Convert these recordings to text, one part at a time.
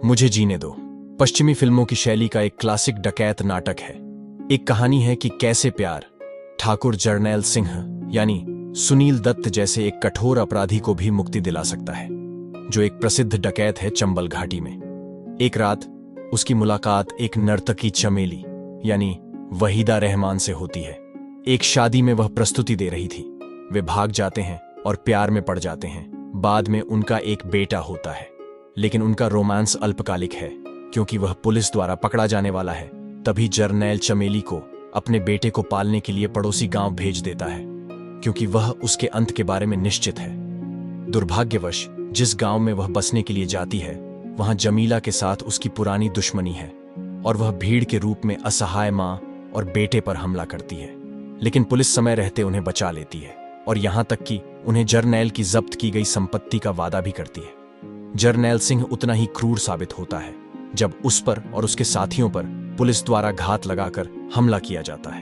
मुझे जीने दो पश्चिमी फिल्मों की शैली का एक क्लासिक डकैत नाटक है। एक कहानी है कि कैसे प्यार ठाकुर जरनैल सिंह यानी सुनील दत्त जैसे एक कठोर अपराधी को भी मुक्ति दिला सकता है, जो एक प्रसिद्ध डकैत है चंबल घाटी में। एक रात उसकी मुलाकात एक नर्तकी चमेली यानी वहीदा रहमान से होती है। एक शादी में वह प्रस्तुति दे रही थी। वे भाग जाते हैं और प्यार में पड़ जाते हैं। बाद में उनका एक बेटा होता है, लेकिन उनका रोमांस अल्पकालिक है क्योंकि वह पुलिस द्वारा पकड़ा जाने वाला है। तभी जरनैल चमेली को अपने बेटे को पालने के लिए पड़ोसी गांव भेज देता है, क्योंकि वह उसके अंत के बारे में निश्चित है। दुर्भाग्यवश जिस गांव में वह बसने के लिए जाती है, वहां जमीला के साथ उसकी पुरानी दुश्मनी है और वह भीड़ के रूप में असहाय मां और बेटे पर हमला करती है। लेकिन पुलिस समय रहते उन्हें बचा लेती है और यहां तक कि उन्हें जरनैल की जब्त की गई संपत्ति का वादा भी करती है। जरनैल सिंह उतना ही क्रूर साबित होता है जब उस पर और उसके साथियों पर पुलिस द्वारा घात लगाकर हमला किया जाता है।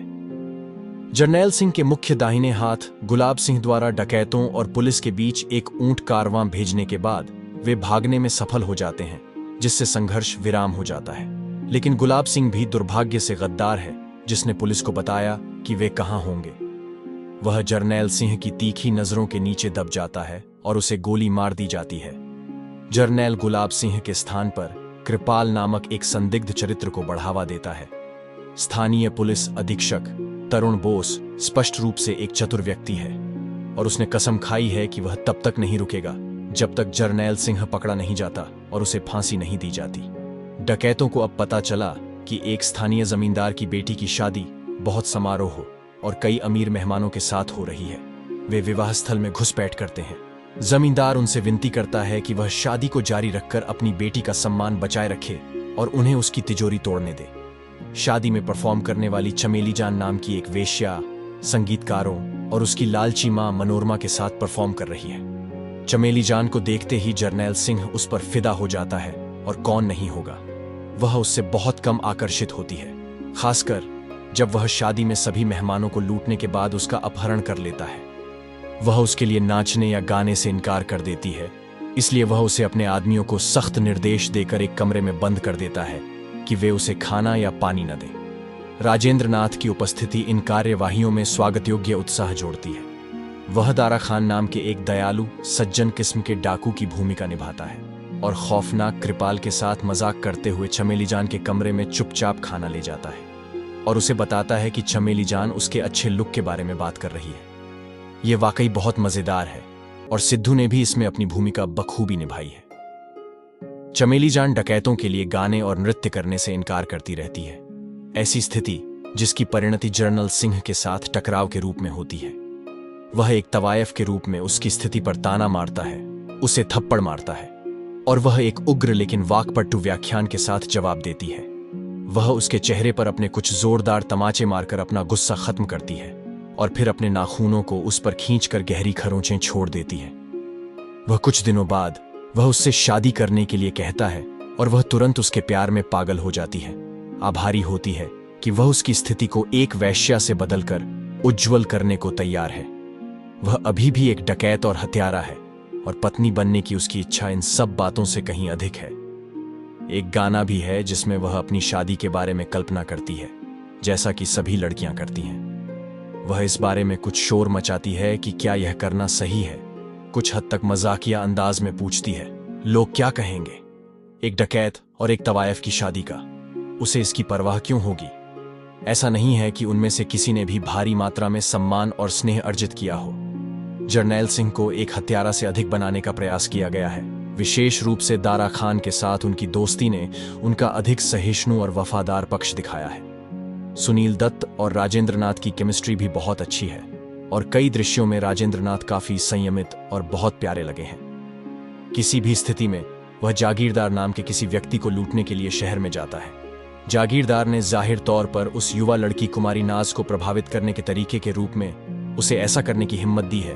जरनैल सिंह के मुख्य दाहिने हाथ गुलाब सिंह द्वारा डकैतों और पुलिस के बीच एक ऊंट कारवां भेजने के बाद वे भागने में सफल हो जाते हैं, जिससे संघर्ष विराम हो जाता है। लेकिन गुलाब सिंह भी दुर्भाग्य से गद्दार है, जिसने पुलिस को बताया कि वे कहां होंगे। वह जरनैल सिंह की तीखी नजरों के नीचे दब जाता है और उसे गोली मार दी जाती है। जरनैल गुलाब सिंह के स्थान पर कृपाल नामक एक संदिग्ध चरित्र को बढ़ावा देता है। स्थानीय पुलिस अधीक्षक तरुण बोस स्पष्ट रूप से एक चतुर व्यक्ति है और उसने कसम खाई है कि वह तब तक नहीं रुकेगा जब तक जरनैल सिंह पकड़ा नहीं जाता और उसे फांसी नहीं दी जाती। डकैतों को अब पता चला कि एक स्थानीय जमींदार की बेटी की शादी बहुत समारोह और कई अमीर मेहमानों के साथ हो रही है। वे विवाह स्थल में घुसपैठ करते हैं। जमींदार उनसे विनती करता है कि वह शादी को जारी रखकर अपनी बेटी का सम्मान बचाए रखे और उन्हें उसकी तिजोरी तोड़ने दे। शादी में परफॉर्म करने वाली चमेली जान नाम की एक वेश्या संगीतकारों और उसकी लालची मां मनोरमा के साथ परफॉर्म कर रही है। चमेली जान को देखते ही जरनैल सिंह उस पर फिदा हो जाता है और कौन नहीं होगा। वह उससे बहुत कम आकर्षित होती है, खासकर जब वह शादी में सभी मेहमानों को लूटने के बाद उसका अपहरण कर लेता है। वह उसके लिए नाचने या गाने से इनकार कर देती है, इसलिए वह उसे अपने आदमियों को सख्त निर्देश देकर एक कमरे में बंद कर देता है कि वे उसे खाना या पानी न दें। राजेंद्र नाथ की उपस्थिति इन कार्यवाहियों में स्वागत योग्य उत्साह जोड़ती है। वह दारा खान नाम के एक दयालु सज्जन किस्म के डाकू की भूमिका निभाता है और खौफनाक कृपाल के साथ मजाक करते हुए चमेली जान के कमरे में चुपचाप खाना ले जाता है और उसे बताता है कि चमेली जान उसके अच्छे लुक के बारे में बात कर रही है। यह वाकई बहुत मजेदार है और सिद्धू ने भी इसमें अपनी भूमिका बखूबी निभाई है। चमेली जान डकैतों के लिए गाने और नृत्य करने से इनकार करती रहती है। ऐसी स्थिति जिसकी परिणति जरनैल सिंह के साथ टकराव के रूप में होती है। वह एक तवायफ के रूप में उसकी स्थिति पर ताना मारता है, उसे थप्पड़ मारता है और वह एक उग्र लेकिन वाकपटु व्याख्यान के साथ जवाब देती है। वह उसके चेहरे पर अपने कुछ जोरदार तमाचे मारकर अपना गुस्सा खत्म करती है और फिर अपने नाखूनों को उस पर खींचकर गहरी खरोंचें छोड़ देती है। वह कुछ दिनों बाद वह उससे शादी करने के लिए कहता है और वह तुरंत उसके प्यार में पागल हो जाती है। आभारी होती है कि वह उसकी स्थिति को एक वेश्या से बदलकर उज्ज्वल करने को तैयार है। वह अभी भी एक डकैत और हत्यारा है और पत्नी बनने की उसकी इच्छा इन सब बातों से कहीं अधिक है। एक गाना भी है जिसमें वह अपनी शादी के बारे में कल्पना करती है, जैसा कि सभी लड़कियां करती हैं। वह इस बारे में कुछ शोर मचाती है कि क्या यह करना सही है। कुछ हद तक मजाकिया अंदाज में पूछती है, लोग क्या कहेंगे? एक डकैत और एक तवायफ की शादी का उसे इसकी परवाह क्यों होगी? ऐसा नहीं है कि उनमें से किसी ने भी भारी मात्रा में सम्मान और स्नेह अर्जित किया हो। जरनैल सिंह को एक हत्यारा से अधिक बनाने का प्रयास किया गया है। विशेष रूप से दारा खान के साथ उनकी दोस्ती ने उनका अधिक सहिष्णु और वफादार पक्ष दिखाया है। सुनील दत्त और राजेंद्र नाथ की केमिस्ट्री भी बहुत अच्छी है और कई दृश्यों में राजेंद्र नाथ काफी संयमित और बहुत प्यारे लगे हैं। किसी भी स्थिति में वह जागीरदार नाम के किसी व्यक्ति को लूटने के लिए शहर में जाता है। जागीरदार ने जाहिर तौर पर उस युवा लड़की कुमारी नाज को प्रभावित करने के तरीके के रूप में उसे ऐसा करने की हिम्मत दी है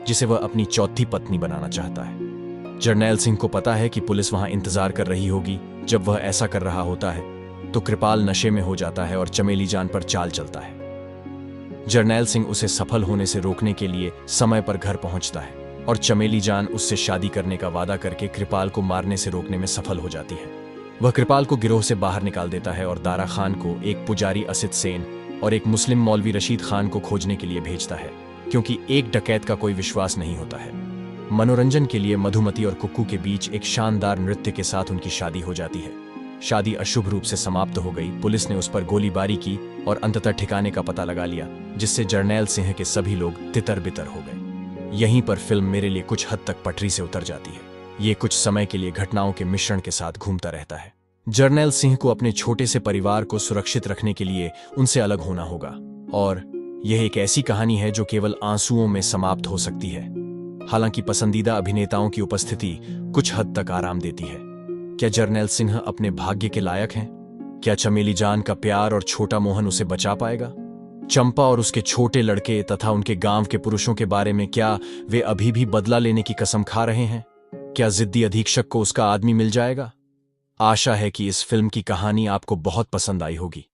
जिसे वह अपनी चौथी पत्नी बनाना चाहता है। जरनैल सिंह को पता है कि पुलिस वहां इंतजार कर रही होगी। जब वह ऐसा कर रहा होता है तो कृपाल नशे में हो जाता है और चमेली जान पर चाल चलता है। जरनैल सिंह उसे सफल होने से रोकने के लिए समय पर घर पहुंचता है। और चमेली जान उससे शादी करने का वादा करके कृपाल को मारने से रोकने में सफल हो जाती है। वह कृपाल को गिरोह से बाहर निकाल देता है और दारा खान को, एक पुजारी असित सेन और एक मुस्लिम मौलवी रशीद खान को खोजने के लिए भेजता है, क्योंकि एक डकैत का कोई विश्वास नहीं होता है। मनोरंजन के लिए मधुमती और कुक्कू के बीच एक शानदार नृत्य के साथ उनकी शादी हो जाती है। शादी अशुभ रूप से समाप्त हो गई। पुलिस ने उस पर गोलीबारी की और अंततः ठिकाने का पता लगा लिया, जिससे जर्नैल सिंह के सभी लोग तितर बितर हो गए। यहीं पर फिल्म मेरे लिए कुछ हद तक पटरी से उतर जाती है। ये कुछ समय के लिए घटनाओं के मिश्रण के साथ घूमता रहता है। जर्नैल सिंह को अपने छोटे से परिवार को सुरक्षित रखने के लिए उनसे अलग होना होगा, और यह एक ऐसी कहानी है जो केवल आंसुओं में समाप्त हो सकती है। हालांकि पसंदीदा अभिनेताओं की उपस्थिति कुछ हद तक आराम देती है। क्या जर्नैल सिंह अपने भाग्य के लायक हैं? क्या चमेली जान का प्यार और छोटा मोहन उसे बचा पाएगा? चंपा और उसके छोटे लड़के तथा उनके गांव के पुरुषों के बारे में, क्या वे अभी भी बदला लेने की कसम खा रहे हैं? क्या जिद्दी अधीक्षक को उसका आदमी मिल जाएगा? आशा है कि इस फिल्म की कहानी आपको बहुत पसंद आई होगी।